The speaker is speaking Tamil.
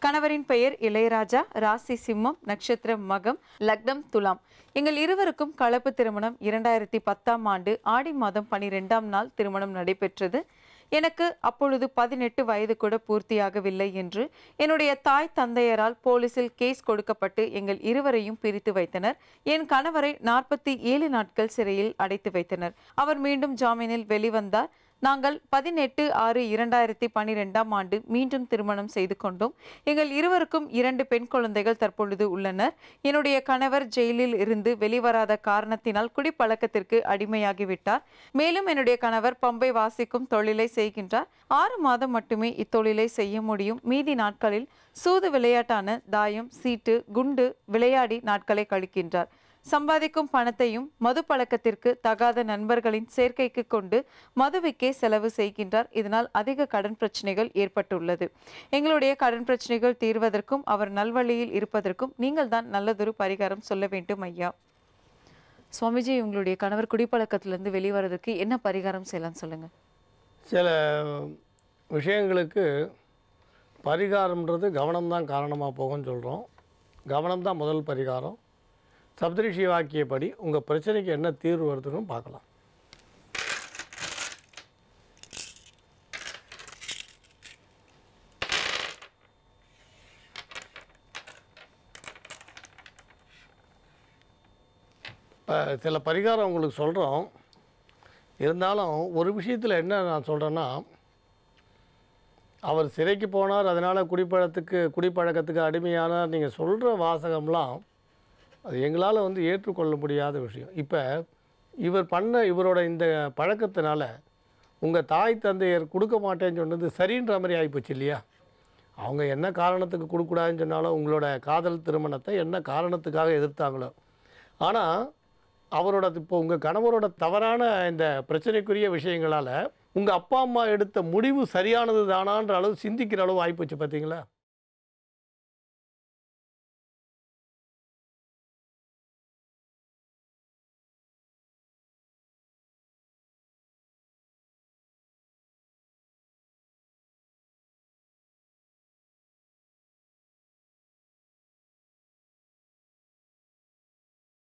கணவரின் பெயர் இளையராஜா, ராசி சிம்மம், நட்சத்திரம் மகம், லக்னம் துலாம். எங்கள் இருவருக்கும் கலப்பு திருமணம் 2010ஆம் ஆண்டு ஆடி மாதம் 12ஆம் நாள் திருமணம் நடைபெற்றது. எனக்கு அப்பொழுது 18 வயது கூட பூர்த்தியாகவில்லை என்று என்னுடைய தாய் தந்தையரால் போலீசில் கேஸ் கொடுக்கப்பட்டு எங்கள் இருவரையும் பிரித்து வைத்தனர். என் கணவரை 47 நாட்கள் சிறையில் அடைத்து வைத்தனர். அவர் மீண்டும் ஜாமீனில் வெளிவந்தார். நாங்கள் 18/6/2012ஆம் ஆண்டு மீண்டும் திருமணம் செய்து கொண்டோம். எங்கள் இருவருக்கும் 2 பெண் குழந்தைகள் தற்பொழுது உள்ளனர். என்னுடைய கணவர் ஜெயிலில் இருந்து வெளிவராத காரணத்தினால் குடிப்பழக்கத்திற்கு அடிமையாகிவிட்டார். மேலும் என்னுடைய கணவர் பம்பை வாசிக்கும் தொழிலை செய்கின்றார். 6 மாதம் மட்டுமே இத்தொழிலை செய்ய முடியும். மீதி நாட்களில் சூது விளையாட்டான தாயம், சீட்டு, குண்டு விளையாடி நாட்களை கழிக்கின்றார். சம்பாதிக்கும் பணத்தையும் மது பழக்கத்திற்கு தகாத நண்பர்களின் சேர்க்கைக்கு கொண்டு மதுவுக்கே செலவு செய்கின்றார். இதனால் அதிக கடன் பிரச்சனைகள் ஏற்பட்டுள்ளது. எங்களுடைய கடன் பிரச்சனைகள் தீர்வதற்கும் அவர் நல்வழியில் இருப்பதற்கும் நீங்கள் தான் நல்லதொரு பரிகாரம் சொல்ல வேண்டும் ஐயா. சுவாமிஜி, உங்களுடைய கணவர் குடிப்பழக்கத்திலிருந்து வெளிவரதுக்கு என்ன பரிகாரம் செய்யலாம் சொல்லுங்க. சில விஷயங்களுக்கு பரிகாரம்ன்றது கவனம்தான் காரணமாக போகும்னு சொல்கிறோம். கவனம்தான் முதல் பரிகாரம். சப்தரிஷி வாக்கியப்படி உங்கள் பிரச்சனைக்கு என்ன தீர்வு வருதுன்னு பார்க்கலாம். இப்போ சில பரிகாரம் உங்களுக்கு சொல்கிறோம். இருந்தாலும் ஒரு விஷயத்தில் என்ன நான் சொல்கிறேன்னா, அவர் சிறைக்கு போனார், அதனால் குடிப்பழக்கத்துக்கு அடிமையானார். நீங்கள் சொல்கிற வாசகம்லாம் அது எங்களால் ஏற்றுக்கொள்ள முடியாத விஷயம். இப்போ இவரோட இந்த பழக்கத்தினால உங்கள் தாய் தந்தையர் கொடுக்க மாட்டேன்னு சொன்னது சரின்ற மாதிரி ஆகிப்போச்சு இல்லையா? அவங்க என்ன காரணத்துக்கு கொடுக்கூடாதுன்னு சொன்னாலும் உங்களோட காதல் திருமணத்தை என்ன காரணத்துக்காக எதிர்த்தாங்களோ, ஆனால் இப்போ உங்கள் கணவரோட தவறான இந்த பிரச்சனைக்குரிய விஷயங்களால் உங்கள் அப்பா அம்மா எடுத்த முடிவு சரியானது தானான்ற அளவு சிந்திக்கிற அளவு ஆகிப்போச்சு பார்த்தீங்களா?